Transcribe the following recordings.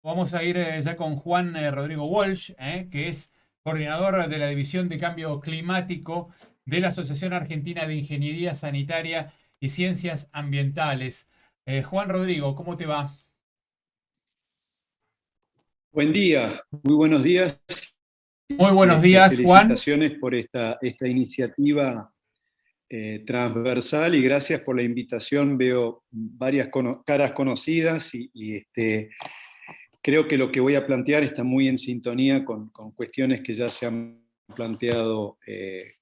Vamos a ir ya con Juan Rodrigo Walsh, que es coordinador de la División de Cambio Climático de la Asociación Argentina de Ingeniería Sanitaria y Ciencias Ambientales. Juan Rodrigo, ¿cómo te va? Buen día, muy buenos días. Muy buenos días, Juan. Felicitaciones por esta iniciativa transversal y gracias por la invitación. Veo varias caras conocidas y creo que lo que voy a plantear está muy en sintonía con cuestiones que ya se han planteado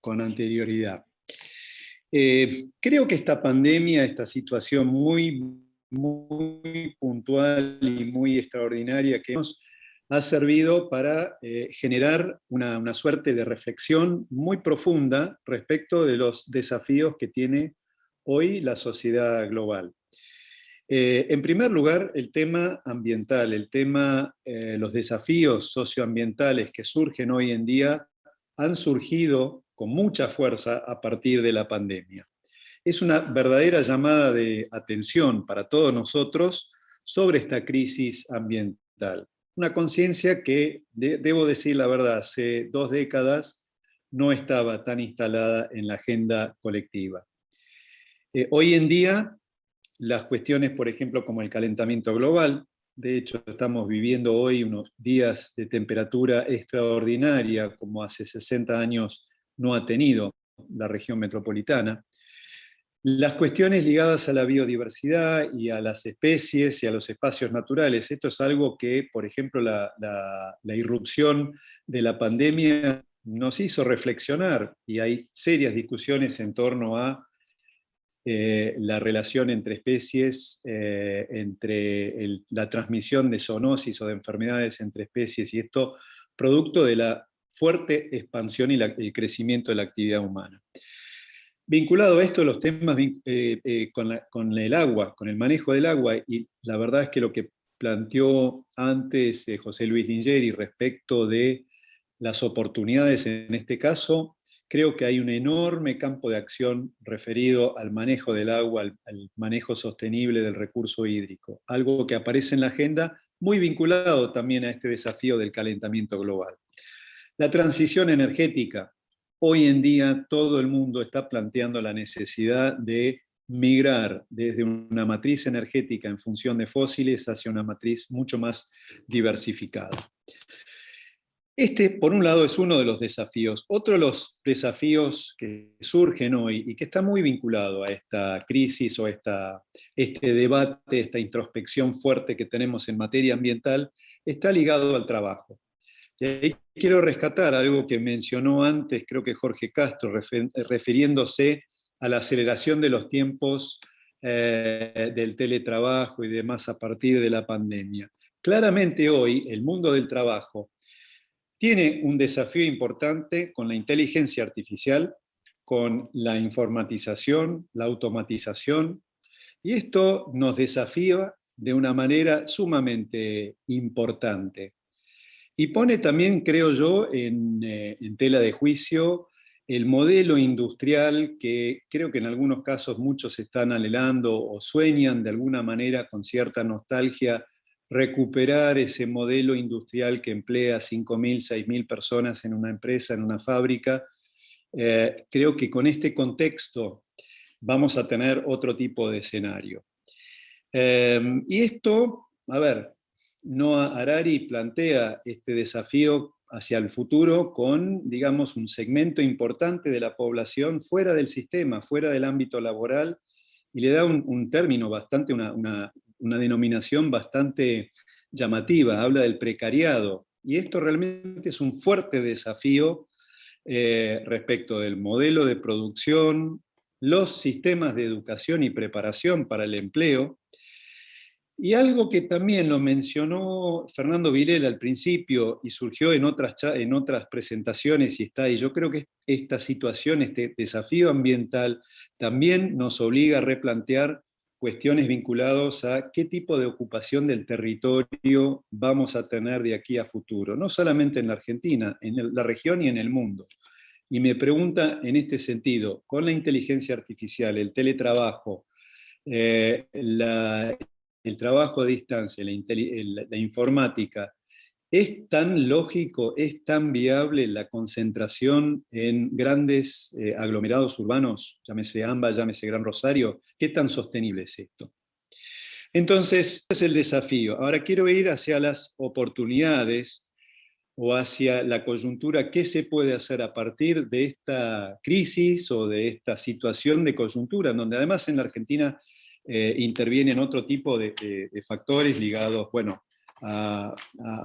con anterioridad. Creo que esta pandemia, esta situación muy puntual y muy extraordinaria que nos ha servido para generar una suerte de reflexión muy profunda respecto de los desafíos que tiene hoy la sociedad global. En primer lugar, el tema ambiental, los desafíos socioambientales que surgen hoy en día han surgido con mucha fuerza a partir de la pandemia. Es una verdadera llamada de atención para todos nosotros sobre esta crisis ambiental. Una conciencia que, debo decir la verdad, hace 2 décadas no estaba tan instalada en la agenda colectiva. Hoy en día, las cuestiones, por ejemplo, como el calentamiento global, de hecho estamos viviendo hoy unos días de temperatura extraordinaria, como hace 60 años no ha tenido la región metropolitana. Las cuestiones ligadas a la biodiversidad y a las especies y a los espacios naturales, esto es algo que, por ejemplo, la irrupción de la pandemia nos hizo reflexionar y hay serias discusiones en torno a la relación entre especies, la transmisión de zoonosis o de enfermedades entre especies, y esto producto de la fuerte expansión y el crecimiento de la actividad humana. Vinculado a esto, los temas con el agua, con el manejo del agua, y la verdad es que lo que planteó antes José Luis Lingeri respecto de las oportunidades en este caso, creo que hay un enorme campo de acción referido al manejo del agua, al manejo sostenible del recurso hídrico, algo que aparece en la agenda muy vinculado también a este desafío del calentamiento global. La transición energética. Hoy en día todo el mundo está planteando la necesidad de migrar desde una matriz energética en función de fósiles hacia una matriz mucho más diversificada. Este, por un lado, es uno de los desafíos. Otro de los desafíos que surgen hoy y que está muy vinculado a esta crisis o este debate, esta introspección fuerte que tenemos en materia ambiental, está ligado al trabajo. Y ahí quiero rescatar algo que mencionó antes, creo que Jorge Castro, refiriéndose a la aceleración de los tiempos del teletrabajo y demás a partir de la pandemia. Claramente hoy el mundo del trabajo tiene un desafío importante con la inteligencia artificial, con la informatización, la automatización, y esto nos desafía de una manera sumamente importante. Y pone también, creo yo, en tela de juicio el modelo industrial que creo que en algunos casos muchos están anhelando o sueñan de alguna manera con cierta nostalgia recuperar ese modelo industrial que emplea 5.000, 6.000 personas en una empresa, en una fábrica. Creo que con este contexto vamos a tener otro tipo de escenario. Y esto, a ver, Noah Harari plantea este desafío hacia el futuro con, digamos, un segmento importante de la población fuera del sistema, fuera del ámbito laboral, y le da un término bastante, una denominación bastante llamativa, habla del precariado. Y esto realmente es un fuerte desafío respecto del modelo de producción, los sistemas de educación y preparación para el empleo. Y algo que también lo mencionó Fernando Vilela al principio y surgió en otras presentaciones y está ahí, yo creo que esta situación, este desafío ambiental, también nos obliga a replantear cuestiones vinculadas a qué tipo de ocupación del territorio vamos a tener de aquí a futuro, no solamente en la Argentina, en la región y en el mundo. Y me pregunta en este sentido, con la inteligencia artificial, el teletrabajo, la el trabajo a distancia, la informática, ¿es tan lógico, es tan viable la concentración en grandes aglomerados urbanos, llámese AMBA, llámese Gran Rosario? ¿Qué tan sostenible es esto? Entonces, ese es el desafío. Ahora quiero ir hacia las oportunidades o hacia la coyuntura. ¿Qué se puede hacer a partir de esta crisis o de esta situación de coyuntura, en donde además en la Argentina intervienen otro tipo de factores ligados, bueno, a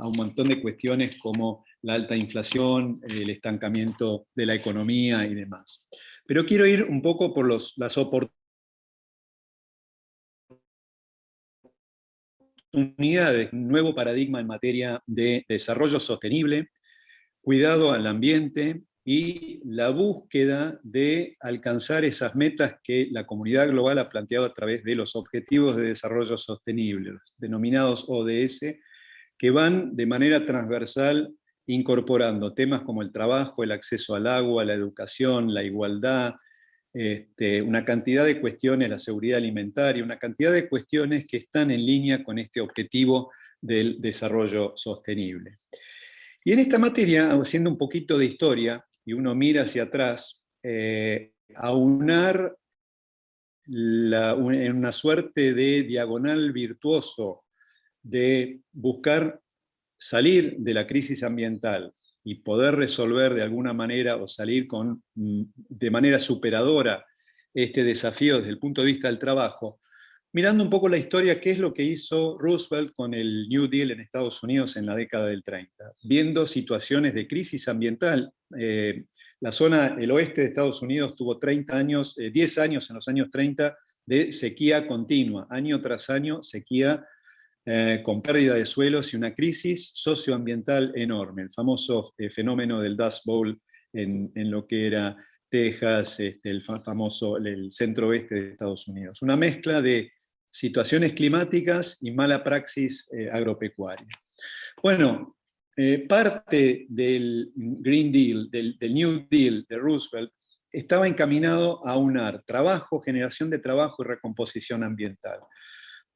un montón de cuestiones como la alta inflación, el estancamiento de la economía y demás? Pero quiero ir un poco por las oportunidades, un nuevo paradigma en materia de desarrollo sostenible, cuidado al ambiente y la búsqueda de alcanzar esas metas que la comunidad global ha planteado a través de los Objetivos de Desarrollo Sostenible, los denominados ODS, que van de manera transversal incorporando temas como el trabajo, el acceso al agua, la educación, la igualdad, una cantidad de cuestiones, la seguridad alimentaria, una cantidad de cuestiones que están en línea con este objetivo del desarrollo sostenible. Y en esta materia, haciendo un poquito de historia, y uno mira hacia atrás, aunar en una suerte de diagonal virtuoso de buscar salir de la crisis ambiental y poder resolver de alguna manera o salir de manera superadora este desafío desde el punto de vista del trabajo, mirando un poco la historia, qué es lo que hizo Roosevelt con el New Deal en Estados Unidos en la década del 30, viendo situaciones de crisis ambiental. La zona, el oeste de Estados Unidos tuvo 30 años, 10 años en los años 30 de sequía continua, año tras año, sequía con pérdida de suelos y una crisis socioambiental enorme, el famoso fenómeno del Dust Bowl en lo que era Texas, el famoso el centro oeste de Estados Unidos. Una mezcla de situaciones climáticas y mala praxis agropecuaria. Bueno, parte del Green Deal, del New Deal de Roosevelt, estaba encaminado a aunar trabajo, generación de trabajo y recomposición ambiental.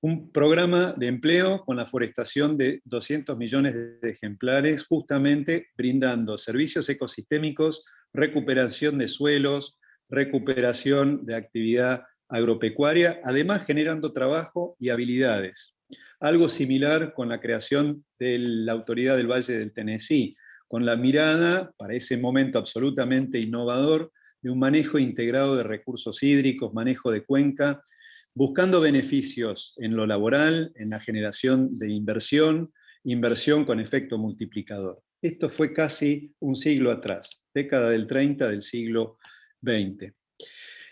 Un programa de empleo con la forestación de 200 millones de ejemplares, justamente brindando servicios ecosistémicos, recuperación de suelos, recuperación de actividad agropecuaria, además generando trabajo y habilidades. Algo similar con la creación de la Autoridad del Valle del Tennessee, con la mirada, para ese momento absolutamente innovador, de un manejo integrado de recursos hídricos, manejo de cuenca, buscando beneficios en lo laboral, en la generación de inversión, inversión con efecto multiplicador. Esto fue casi un siglo atrás, década del 30 del siglo XX.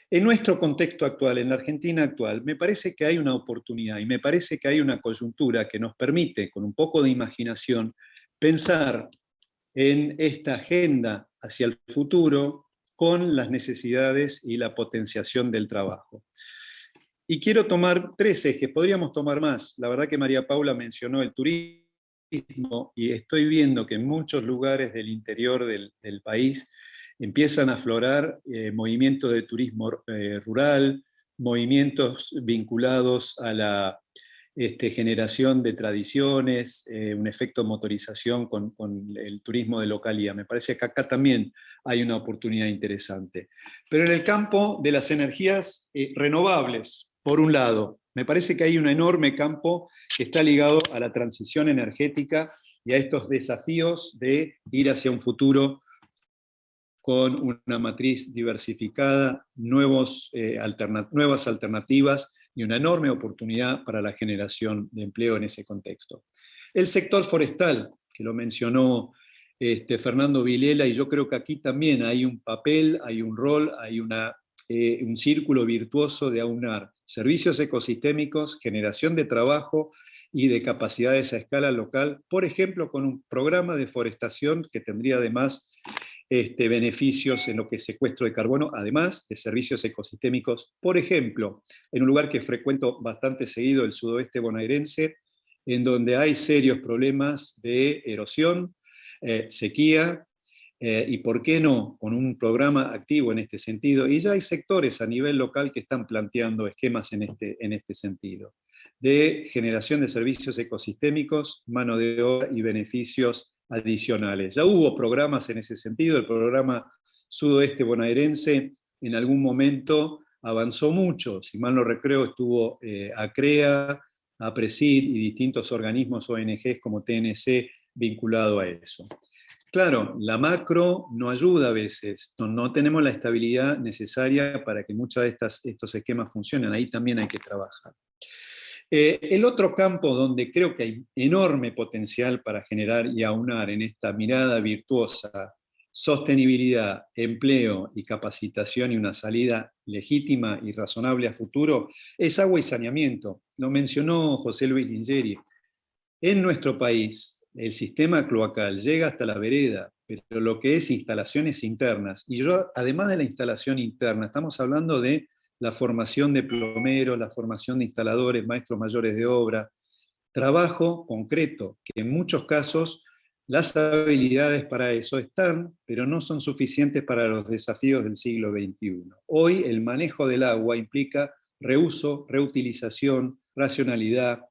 En nuestro contexto actual, en la Argentina actual, me parece que hay una oportunidad y me parece que hay una coyuntura que nos permite, con un poco de imaginación, pensar en esta agenda hacia el futuro con las necesidades y la potenciación del trabajo. Y quiero tomar 3 ejes, podríamos tomar más. La verdad que María Paula mencionó el turismo y estoy viendo que en muchos lugares del interior del país empiezan a aflorar movimientos de turismo rural, movimientos vinculados a la generación de tradiciones, un efecto motorización con el turismo de localía. Me parece que acá también hay una oportunidad interesante. Pero en el campo de las energías renovables, por un lado, me parece que hay un enorme campo que está ligado a la transición energética y a estos desafíos de ir hacia un futuro con una matriz diversificada, nuevas alternativas y una enorme oportunidad para la generación de empleo en ese contexto. El sector forestal, que lo mencionó Fernando Vilela, y yo creo que aquí también hay un papel, hay un rol, hay un círculo virtuoso de aunar servicios ecosistémicos, generación de trabajo y de capacidades a escala local, por ejemplo, con un programa de forestación que tendría además beneficios en lo que es secuestro de carbono, además de servicios ecosistémicos. Por ejemplo, en un lugar que frecuento bastante seguido, el sudoeste bonaerense, en donde hay serios problemas de erosión, sequía, y por qué no, con un programa activo en este sentido. Y ya hay sectores a nivel local que están planteando esquemas en este sentido. de generación de servicios ecosistémicos, mano de obra y beneficios adicionales. Ya hubo programas en ese sentido, el programa Sudoeste Bonaerense en algún momento avanzó mucho, si mal no recuerdo estuvo ACREA, APRESID y distintos organismos ONGs como TNC vinculado a eso. Claro, la macro no ayuda a veces, no tenemos la estabilidad necesaria para que muchos de estos esquemas funcionen, ahí también hay que trabajar. El otro campo donde creo que hay enorme potencial para generar y aunar en esta mirada virtuosa sostenibilidad, empleo y capacitación y una salida legítima y razonable a futuro es agua y saneamiento. Lo mencionó José Luis Lingeri. En nuestro país, el sistema cloacal llega hasta la vereda, pero lo que es instalaciones internas, y yo, además de la instalación interna, estamos hablando de la formación de plomeros, la formación de instaladores, maestros mayores de obra, trabajo concreto, que en muchos casos las habilidades para eso están, pero no son suficientes para los desafíos del siglo XXI. Hoy el manejo del agua implica reuso, reutilización, racionalidad,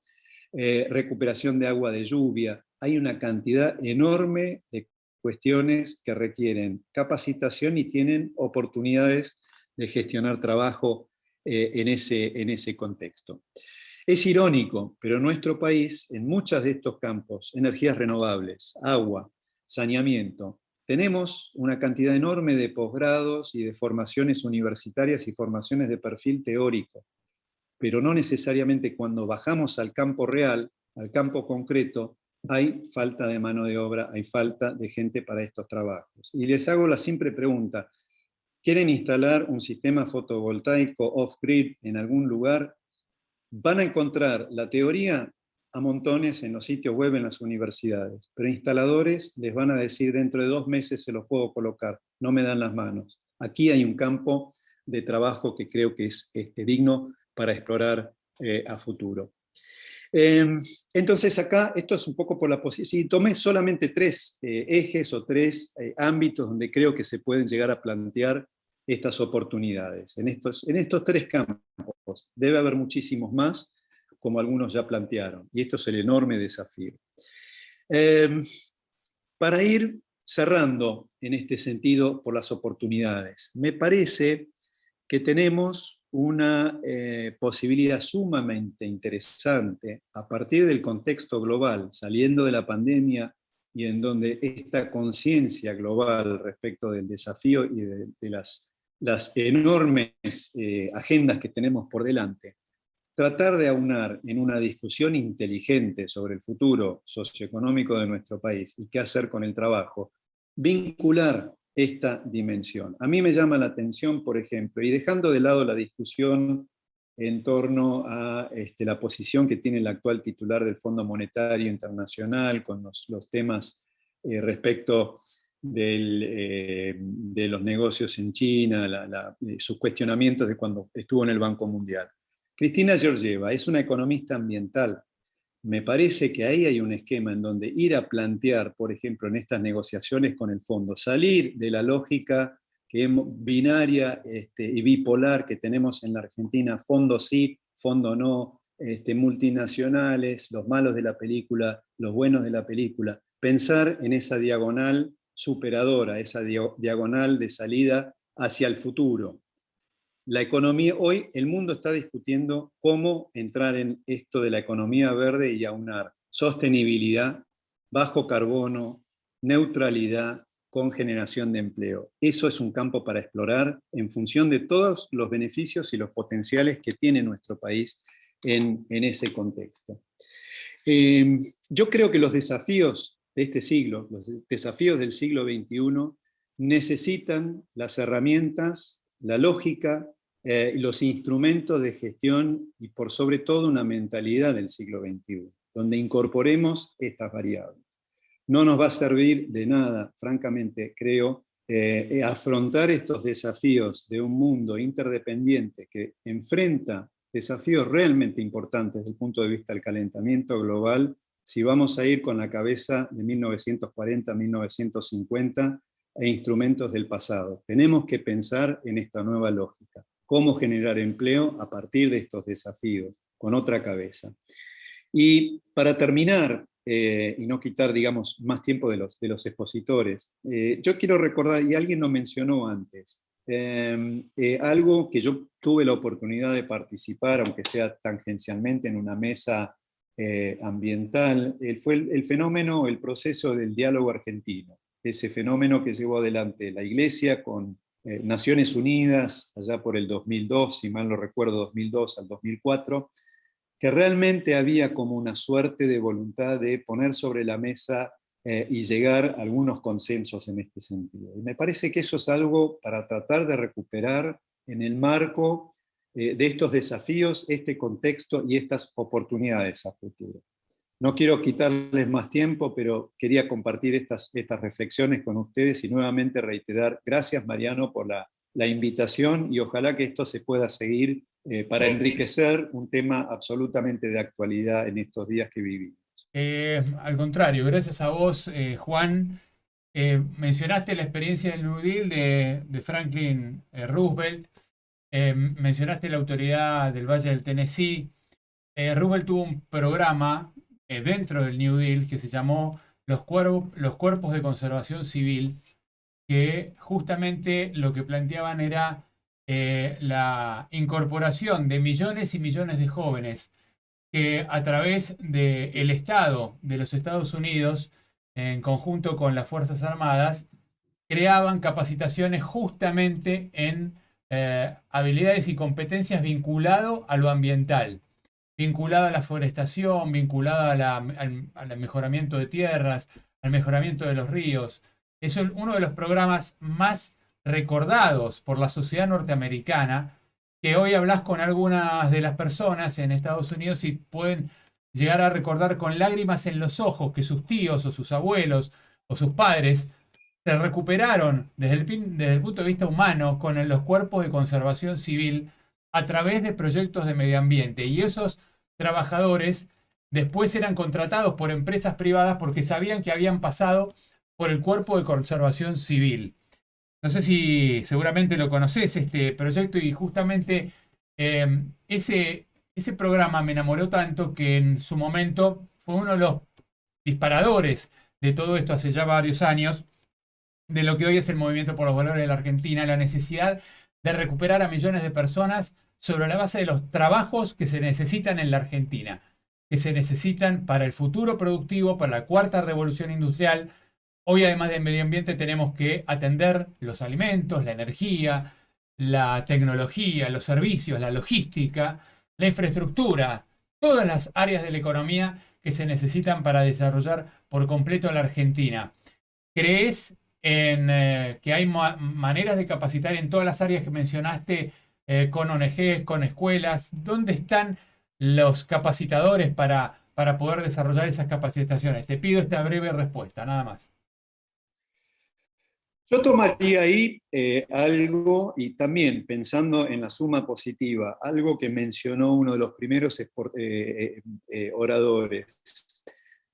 recuperación de agua de lluvia. Hay una cantidad enorme de cuestiones que requieren capacitación y tienen oportunidades de gestionar trabajo en ese contexto. Es irónico, pero nuestro país, en muchos de estos campos, energías renovables, agua, saneamiento, tenemos una cantidad enorme de posgrados y de formaciones universitarias y formaciones de perfil teórico, pero no necesariamente cuando bajamos al campo real, al campo concreto, hay falta de mano de obra, hay falta de gente para estos trabajos. Y les hago la simple pregunta, ¿quieren instalar un sistema fotovoltaico off-grid en algún lugar? Van a encontrar la teoría a montones en los sitios web en las universidades, pero instaladores les van a decir dentro de 2 meses se los puedo colocar, no me dan las manos. Aquí hay un campo de trabajo que creo que es digno para explorar a futuro. Entonces acá, esto es un poco por la posición, tomé solamente 3 ejes o 3 ámbitos donde creo que se pueden llegar a plantear estas oportunidades. En estos 3 campos debe haber muchísimos más, como algunos ya plantearon, y esto es el enorme desafío. Para ir cerrando en este sentido por las oportunidades, me parece que tenemos una posibilidad sumamente interesante a partir del contexto global, saliendo de la pandemia y en donde esta conciencia global respecto del desafío y de las enormes agendas que tenemos por delante, tratar de aunar en una discusión inteligente sobre el futuro socioeconómico de nuestro país y qué hacer con el trabajo, vincular esta dimensión. A mí me llama la atención, por ejemplo, y dejando de lado la discusión en torno a la posición que tiene el actual titular del Fondo Monetario Internacional con los temas respecto de los negocios en China, sus cuestionamientos de cuando estuvo en el Banco Mundial. Cristina Georgieva es una economista ambiental. Me parece que ahí hay un esquema en donde ir a plantear, por ejemplo, en estas negociaciones con el fondo, salir de la lógica que es binaria y bipolar que tenemos en la Argentina, fondo sí, fondo no, multinacionales, los malos de la película, los buenos de la película. Pensar en esa diagonal superadora, esa diagonal de salida hacia el futuro. La economía, hoy el mundo está discutiendo cómo entrar en esto de la economía verde y aunar sostenibilidad, bajo carbono, neutralidad con generación de empleo. Eso es un campo para explorar en función de todos los beneficios y los potenciales que tiene nuestro país en ese contexto. Yo creo que los desafíos de este siglo, los desafíos del siglo XXI, necesitan las herramientas, la lógica, los instrumentos de gestión y por sobre todo una mentalidad del siglo XXI, donde incorporemos estas variables. No nos va a servir de nada, francamente, creo, afrontar estos desafíos de un mundo interdependiente que enfrenta desafíos realmente importantes desde el punto de vista del calentamiento global, si vamos a ir con la cabeza de 1940, 1950 e instrumentos del pasado. Tenemos que pensar en esta nueva lógica. Cómo generar empleo a partir de estos desafíos. con otra cabeza. Y para terminar, y no quitar, digamos, más tiempo de los expositores, yo quiero recordar, y alguien lo mencionó antes, algo que yo tuve la oportunidad de participar, aunque sea tangencialmente, en una mesa ambiental, fue el fenómeno, el proceso del diálogo argentino, ese fenómeno que llevó adelante la Iglesia con Naciones Unidas, allá por el 2002, si mal no recuerdo, 2002 al 2004, que realmente había como una suerte de voluntad de poner sobre la mesa y llegar a algunos consensos en este sentido. Y me parece que eso es algo para tratar de recuperar en el marco de estos desafíos, este contexto y estas oportunidades a futuro. No quiero quitarles más tiempo, pero quería compartir estas reflexiones con ustedes y nuevamente reiterar, gracias Mariano por la invitación y ojalá que esto se pueda seguir para enriquecer un tema absolutamente de actualidad en estos días que vivimos. Al contrario, gracias a vos, Juan. Mencionaste la experiencia del New Deal de Franklin Roosevelt, mencionaste la autoridad del Valle del Tennessee. Roosevelt tuvo un programa dentro del New Deal que se llamó los Cuerpos de Conservación Civil, que justamente lo que planteaban era la incorporación de millones y millones de jóvenes que a través del Estado de los Estados Unidos, en conjunto con las Fuerzas Armadas, creaban capacitaciones justamente en habilidades y competencias vinculado a lo ambiental, vinculado a la forestación, vinculado al mejoramiento de tierras, al mejoramiento de los ríos. Es uno de los programas más recordados por la sociedad norteamericana, que hoy hablas con algunas de las personas en Estados Unidos y pueden llegar a recordar con lágrimas en los ojos que sus tíos o sus abuelos o sus padres se recuperaron desde el punto de vista humano con los cuerpos de conservación civil a través de proyectos de medio ambiente. Y esos trabajadores después eran contratados por empresas privadas porque sabían que habían pasado por el cuerpo de conservación civil. No sé si seguramente lo conoces este proyecto y justamente ese programa me enamoró tanto que en su momento fue uno de los disparadores de todo esto hace ya varios años, de lo que hoy es el Movimiento por los Valores de la Argentina, la necesidad de recuperar a millones de personas sobre la base de los trabajos que se necesitan en la Argentina, que se necesitan para el futuro productivo, para la cuarta revolución industrial. Hoy, además del medio ambiente, tenemos que atender los alimentos, la energía, la tecnología, los servicios, la logística, la infraestructura, todas las áreas de la economía que se necesitan para desarrollar por completo la Argentina. ¿Crees en que hay maneras de capacitar en todas las áreas que mencionaste, con ONGs, con escuelas? ¿Dónde están los capacitadores para poder desarrollar esas capacitaciones? Te pido esta breve respuesta, nada más. Yo tomaría ahí algo, y también pensando en la suma positiva, algo que mencionó uno de los primeros oradores.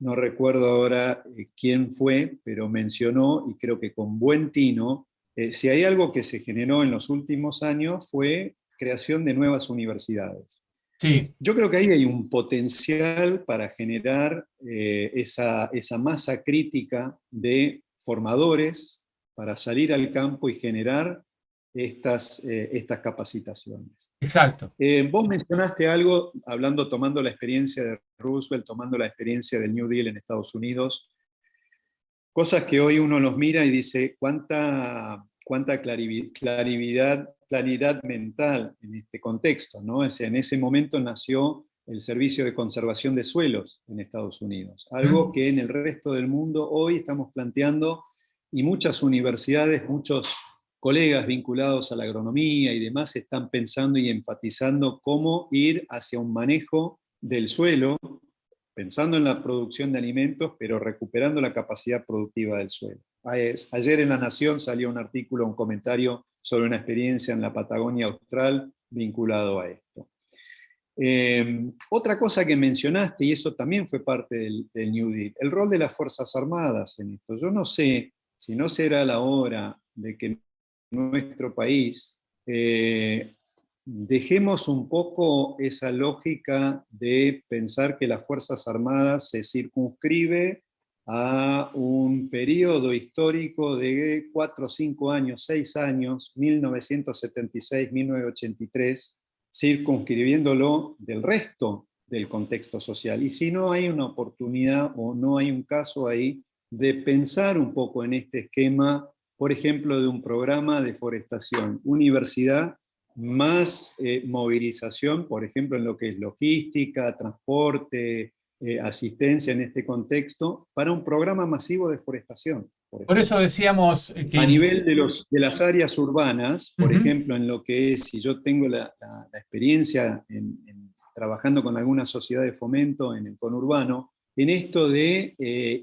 No recuerdo ahora quién fue, pero mencionó, y creo que con buen tino, si hay algo que se generó en los últimos años fue creación de nuevas universidades. Sí. Yo creo que ahí hay un potencial para generar esa masa crítica de formadores para salir al campo y generar estas capacitaciones. Exacto. Vos mencionaste algo, tomando la experiencia de Roosevelt, tomando la experiencia del New Deal en Estados Unidos, cosas que hoy uno los mira y dice, cuánta claridad mental en este contexto, ¿no? En ese momento nació el Servicio de Conservación de Suelos en Estados Unidos, algo que en el resto del mundo hoy estamos planteando, y muchas universidades, muchos colegas vinculados a la agronomía y demás están pensando y enfatizando cómo ir hacia un manejo del suelo, pensando en la producción de alimentos, pero recuperando la capacidad productiva del suelo. Ayer en La Nación salió un artículo, un comentario sobre una experiencia en la Patagonia Austral vinculado a esto. Otra cosa que mencionaste, y eso también fue parte del New Deal, el rol de las Fuerzas Armadas en esto. Yo no sé si no será la hora de que nuestro país dejemos un poco esa lógica de pensar que las Fuerzas Armadas se circunscribe a un periodo histórico de 4, 5 años, 6 años, 1976, 1983, circunscribiéndolo del resto del contexto social. Y si no hay una oportunidad o no hay un caso ahí de pensar un poco en este esquema, por ejemplo, de un programa de forestación, universidad, más movilización, por ejemplo, en lo que es logística, transporte, asistencia en este contexto, para un programa masivo de forestación. Por eso decíamos A que... nivel de las áreas urbanas, por Ujú. ejemplo, en lo que es, si yo tengo la experiencia trabajando con alguna sociedad de fomento en el conurbano, en esto de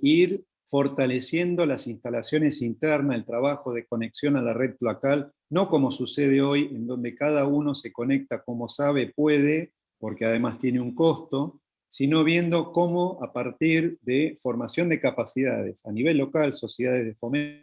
ir fortaleciendo las instalaciones internas, el trabajo de conexión a la red cloacal, no como sucede hoy, en donde cada uno se conecta como sabe, puede, porque además tiene un costo, sino viendo cómo a partir de formación de capacidades a nivel local, sociedades de Hola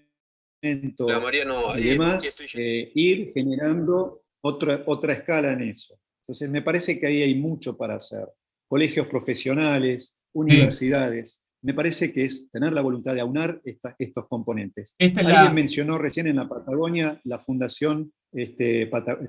fomento Mariano, y aquí demás, estoy yo. ir generando otra escala en eso. Entonces me parece que ahí hay mucho para hacer. Colegios profesionales, Sí, universidades, me parece que es tener la voluntad de aunar estos componentes. esta es Alguien la... mencionó recién en la Patagonia la Fundación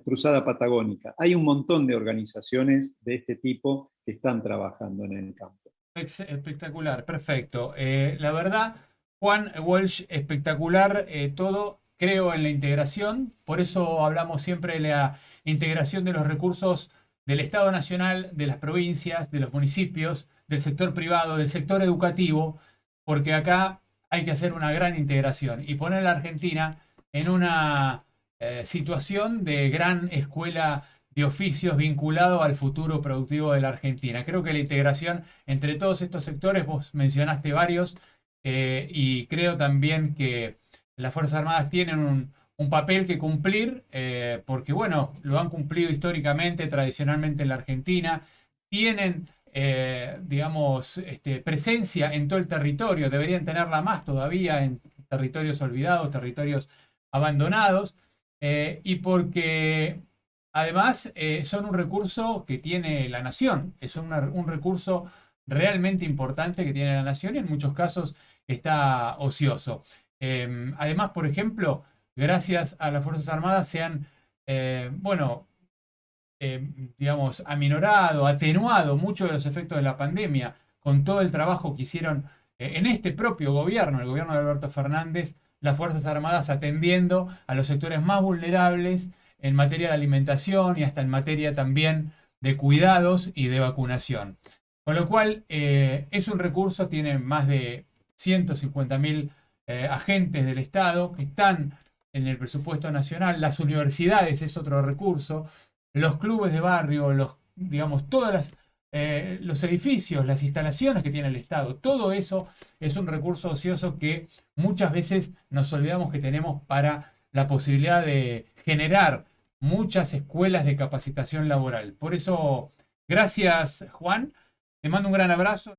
Cruzada Patagónica. Hay un montón de organizaciones de este tipo que están trabajando en el campo. Espectacular, perfecto. La verdad, Juan Walsh, espectacular todo. Creo en la integración, por eso hablamos siempre de la integración de los recursos del Estado Nacional, de las provincias, de los municipios, del sector privado, del sector educativo, porque acá hay que hacer una gran integración y poner a la Argentina en una situación de gran escuela de oficios vinculado al futuro productivo de la Argentina. Creo que la integración entre todos estos sectores, vos mencionaste varios, y creo también que las Fuerzas Armadas tienen un papel que cumplir, porque bueno, lo han cumplido históricamente, tradicionalmente en la Argentina, tienen, digamos, presencia en todo el territorio, deberían tenerla más todavía en territorios olvidados, territorios abandonados, y porque además son un recurso que tiene la nación, es un recurso realmente importante que tiene la nación y en muchos casos está ocioso. Además, por ejemplo, gracias a las Fuerzas Armadas se han, bueno, digamos, aminorado, atenuado muchos de los efectos de la pandemia con todo el trabajo que hicieron en este propio gobierno, el gobierno de Alberto Fernández, las Fuerzas Armadas atendiendo a los sectores más vulnerables en materia de alimentación y hasta en materia también de cuidados y de vacunación. Con lo cual, es un recurso, tiene más de 150.000 agentes del Estado que están en el presupuesto nacional, las universidades es otro recurso, los clubes de barrio, digamos, los edificios, las instalaciones que tiene el Estado, todo eso es un recurso ocioso que muchas veces nos olvidamos que tenemos para la posibilidad de generar muchas escuelas de capacitación laboral. Por eso, gracias Juan, te mando un gran abrazo.